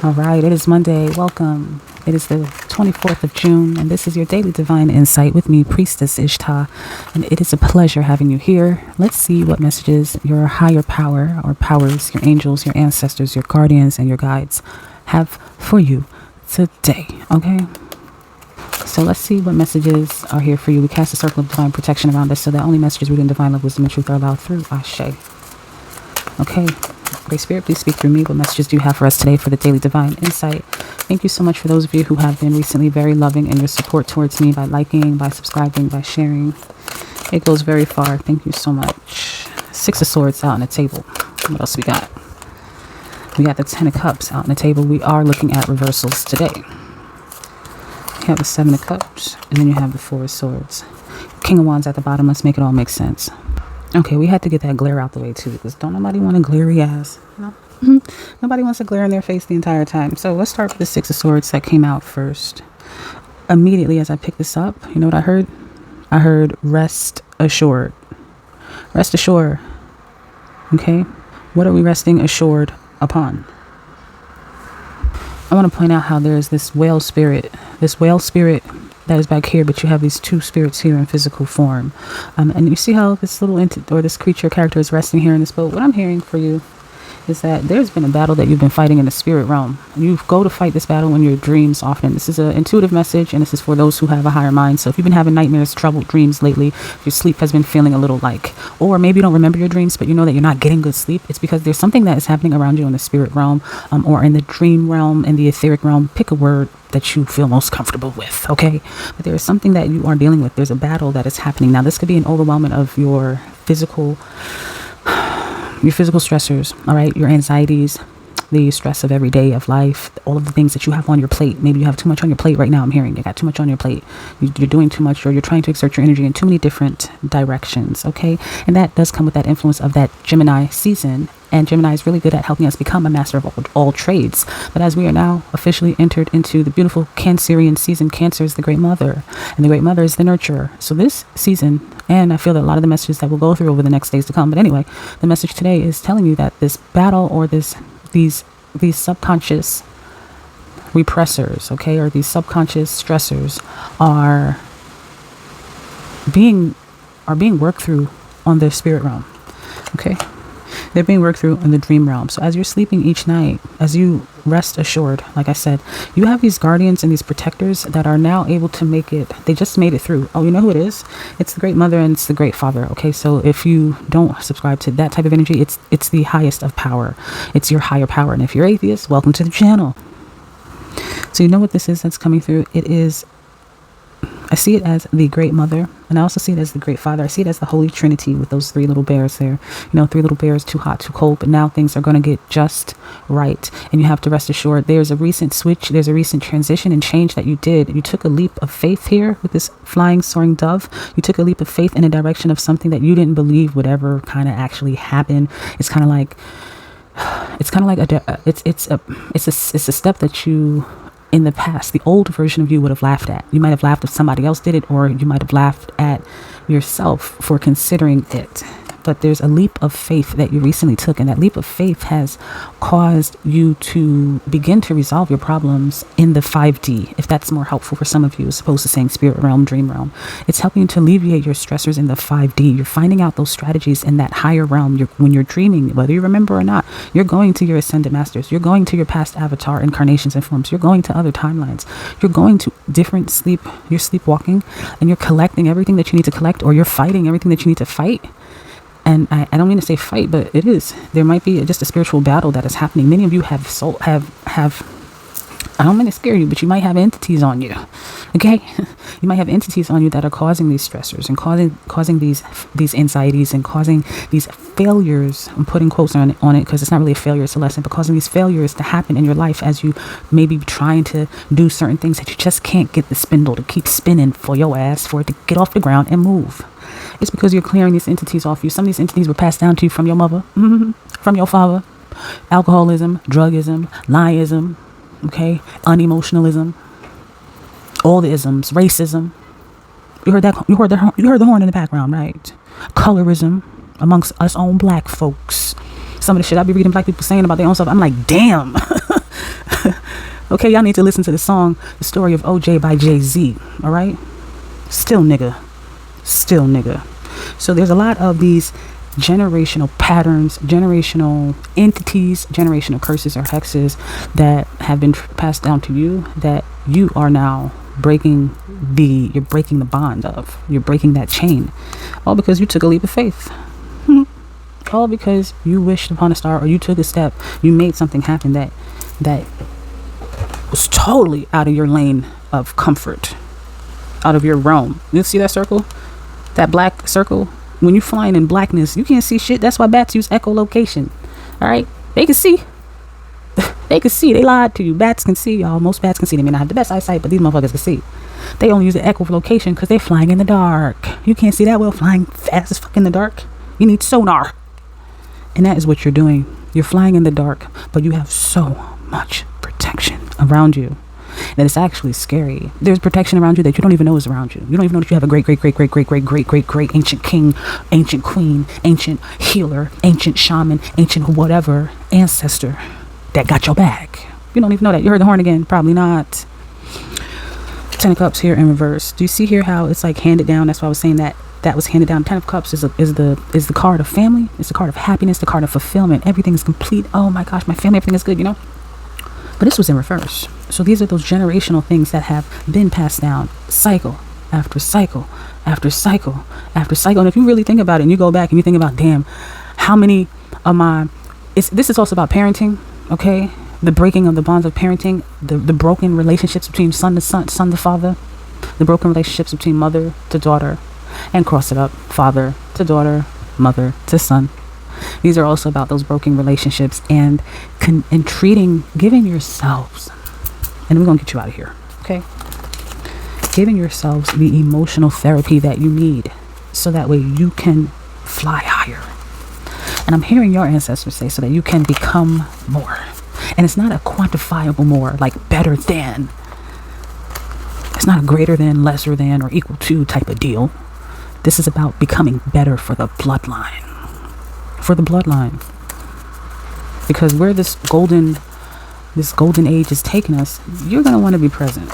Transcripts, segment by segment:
All right, it is Monday. Welcome. It is the 24th of June, and this is your daily divine insight with me, Priestess Ishta. And it is a pleasure having you here. Let's see what messages your higher power or powers, your angels, your ancestors, your guardians, and your guides have for you today. Okay? So let's see what messages are here for you. We cast a circle of divine protection around us so that only messages rooted in divine love, wisdom, and truth are allowed through. Ashe. Okay. Great Spirit, please speak through me. What messages do you have for us today for the Daily Divine Insight? Thank you so much for those of you who have been recently very loving in your support towards me by liking, by subscribing, by sharing. It goes very far. Thank you so much. Six of Swords out on the table. What else we got? We got the Ten of Cups out on the table. We are looking at reversals today. You have the Seven of Cups, and then you have the Four of Swords. King of Wands at the bottom. Let's make it all make sense. Okay, we had to get that glare out the way too, because don't nobody want a glary ass. No. Nobody wants to glare in their face the entire time. So let's start with the Six of Swords that came out first. Immediately as I picked this up, you know what I heard? I heard rest assured. Rest assured. Okay, what are we resting assured upon? I want to point out how there's this whale spirit that is back here, but you have these two spirits here in physical form. And you see how this little this creature character is resting here in this boat. What I'm hearing for you is that there's been a battle that you've been fighting in the spirit realm. You go to fight this battle in your dreams often. This is an intuitive message, and this is for those who have a higher mind. So if you've been having nightmares, troubled dreams lately, your sleep has been feeling a little or maybe you don't remember your dreams, but you know that you're not getting good sleep. It's because there's something that is happening around you in the spirit realm, or in the dream realm, in the etheric realm. Pick a word that you feel most comfortable with, okay? But there is something that you are dealing with. There's a battle that is happening. Now, this could be an overwhelming of your physical stressors, all right? Your anxieties, the stress of every day of life, all of the things that you have on your plate. Maybe you have too much on your plate right now. I'm hearing you got too much on your plate. You're doing too much, or you're trying to exert your energy in too many different directions, okay? And that does come with that influence of that Gemini season. And Gemini is really good at helping us become a master of all trades. But as we are now officially entered into the beautiful Cancerian season, Cancer is the Great Mother, and the Great Mother is the nurturer. So this season, and I feel that a lot of the messages that we'll go through over the next days to come, but anyway, the message today is telling you that this battle, or these subconscious repressors, okay, or these subconscious stressors are being worked through on the spirit realm, okay? They're being worked through in the dream realm. So as you're sleeping each night, as you rest assured, like I said, you have these guardians and these protectors that are now able to make it. They just made it through. Oh, you know who it is? It's the Great Mother and it's the Great Father. Okay, so if you don't subscribe to that type of energy, it's the highest of power. It's your higher power. And if you're atheist, welcome to the channel. So you know what this is that's coming through? I see it as the Great Mother, and I also see it as the Great Father. I see it as the Holy Trinity with those three little bears there. You know, three little bears, too hot, too cold, but now things are going to get just right. And you have to rest assured there's a recent switch, there's a recent transition and change that you did. You took a leap of faith here with this flying, soaring dove. You took a leap of faith in a direction of something that you didn't believe would ever kind of actually happen. It's kind of like it's a step that you, in the past, the old version of you would have laughed at. You might have laughed if somebody else did it, or you might have laughed at yourself for considering it. But there's a leap of faith that you recently took, and that leap of faith has caused you to begin to resolve your problems in the 5D, if that's more helpful for some of you, as opposed to saying spirit realm, dream realm. It's helping you to alleviate your stressors in the 5D. You're finding out those strategies in that higher realm. When you're dreaming, whether you remember or not, you're going to your ascended masters. You're going to your past avatar incarnations and forms. You're going to other timelines. You're going to different you're sleepwalking, and you're collecting everything that you need to collect, or you're fighting everything that you need to fight. And I don't mean to say fight, but it is. There might be just a spiritual battle that is happening. Many of you have I don't mean to scare you, but you might have entities on you. Okay? You might have entities on you that are causing these stressors and causing these anxieties and causing these failures. I'm putting quotes on it because it's not really a failure, it's a lesson, but causing these failures to happen in your life as you maybe trying to do certain things that you just can't get the spindle to keep spinning for your ass, for it to get off the ground and move. It's because you're clearing these entities off you. Some of these entities were passed down to you from your mother, from your father. Alcoholism, drugism, lyism, okay, unemotionalism, all the isms, racism. You heard that? You heard the horn in the background, right? Colorism amongst us own black folks. Some of the shit I be reading black people saying about their own stuff, I'm like, damn. Okay, y'all need to listen to the song, The Story of OJ by Jay-Z. All right? Still nigga. Still nigga. So there's a lot of these generational patterns, generational entities, generational curses or hexes that have been passed down to you that you are now you're breaking the bond of. You're breaking that chain. All because you took a leap of faith. All because you wished upon a star, or you took a step, you made something happen that was totally out of your lane of comfort, out of your realm. You see that circle? That black circle? When you're flying in blackness, you can't see shit. That's why bats use echolocation. All right? They can see. They can see. They lied to you. Bats can see, y'all. Most bats can see. They may not have the best eyesight, but these motherfuckers can see. They only use the echolocation because they're flying in the dark. You can't see that well flying fast as fuck in the dark. You need sonar. And that is what you're doing. You're flying in the dark, but you have so much protection around you that it's actually scary. There's protection around you that you don't even know is around you. You don't even know that you have a great ancient king, ancient queen, ancient healer, ancient shaman, ancient whatever ancestor that got your back. You don't even know that. You heard the horn again? Probably not. 10 of Cups here in reverse. Do you see here how it's like handed down? That's why I was saying that was handed down. 10 of Cups is the card of family. It's the card of happiness, the card of fulfillment. Everything is complete. Oh my gosh, my family, everything is good, you know? But this was in reverse. So these are those generational things that have been passed down cycle after cycle after cycle after cycle. And if you really think about it and you go back and you think about, damn, how many of this is also about parenting, okay? The breaking of the bonds of parenting, the broken relationships between son to father, the broken relationships between mother to daughter, and cross it up, father to daughter, mother to son. These are also about those broken relationships and giving yourselves, and we're going to get you out of here, okay? Giving yourselves the emotional therapy that you need so that way you can fly higher. And I'm hearing your ancestors say so that you can become more. And it's not a quantifiable more, like better than. It's not a greater than, lesser than, or equal to type of deal. This is about becoming better for the bloodline. For the bloodline. Because where this golden age is taking us, you're going to want to be present.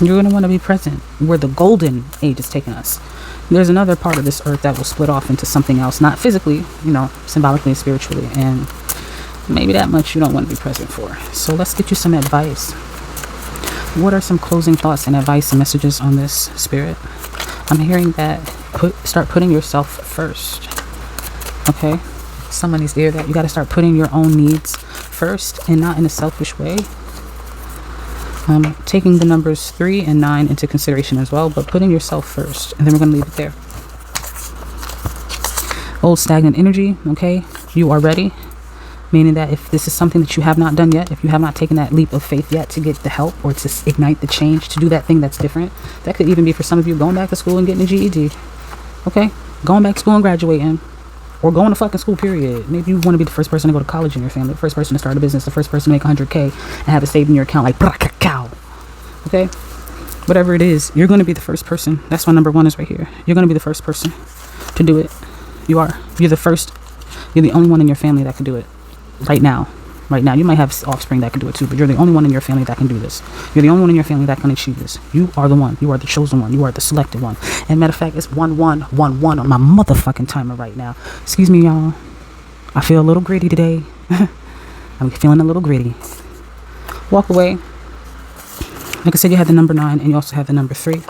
You're going to want to be present where the golden age is taking us. There's another part of this earth that will split off into something else, not physically, symbolically and spiritually, and maybe that much you don't want to be present for. So let's get you some advice. What are some closing thoughts and advice and messages on this, Spirit? I'm hearing that start putting yourself first. Okay? Someone needs to hear that. You got to start putting your own needs first and not in a selfish way. Taking the numbers 3 and 9 into consideration as well, but putting yourself first. And then we're going to leave it there. Old stagnant energy, okay? You are ready. Meaning that if this is something that you have not done yet, if you have not taken that leap of faith yet to get the help or to ignite the change, to do that thing that's different, that could even be for some of you going back to school and getting a GED. Okay? Going back to school and graduating. Or going to fucking school, period. Maybe you want to be the first person to go to college in your family, the first person to start a business, the first person to make 100K and have it saved in your account like cow. Okay? Whatever it is, you're going to be the first person. That's why number 1 is right here. You're going to be the first person to do it. You are. You're the first. You're the only one in your family that can do it. Right now. You might have offspring that can do it too, but you're the only one in your family that can do this. You're the only one in your family that can achieve this. You are the one. You are the chosen one. You are the selected one. And matter of fact, it's 1111 on my motherfucking timer right now. Excuse me, y'all. I feel a little gritty today. I'm feeling a little gritty. Walk away. Like I said, you have the number 9 and you also have the number 3.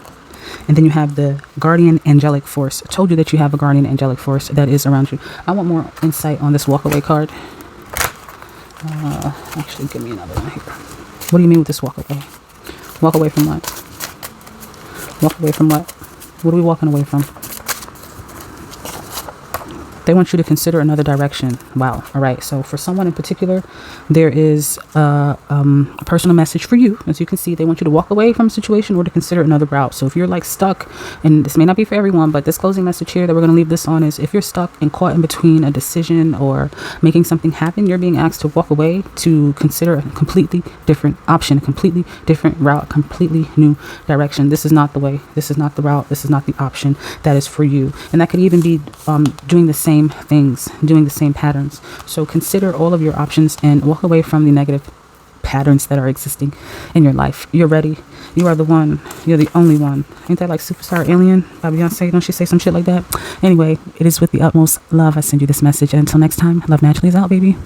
And then you have the guardian angelic force. I told you that you have a guardian angelic force that is around you. I want more insight on this walk away card. Actually, give me another one here. What do you mean with this walk away? Walk away from what? Walk away from what? What are we walking away from? They want you to consider another direction. Wow. All right. So for someone in particular, there is a personal message for you. As you can see, they want you to walk away from a situation or to consider another route. So if you're like stuck, and this may not be for everyone, but this closing message here that we're going to leave this on is if you're stuck and caught in between a decision or making something happen, you're being asked to walk away to consider a completely different option, a completely different route, a completely new direction. This is not the way. This is not the route. This is not the option that is for you. And that could even be doing the same same things, doing the same patterns. So consider all of your options and walk away from the negative patterns that are existing in your life. You're ready. You are the one. You're the only one. Ain't that like Superstar Alien by Beyonce? Don't she say some shit like that? Anyway, it is with the utmost love I send you this message. And until next time, Love Naturally is out, baby.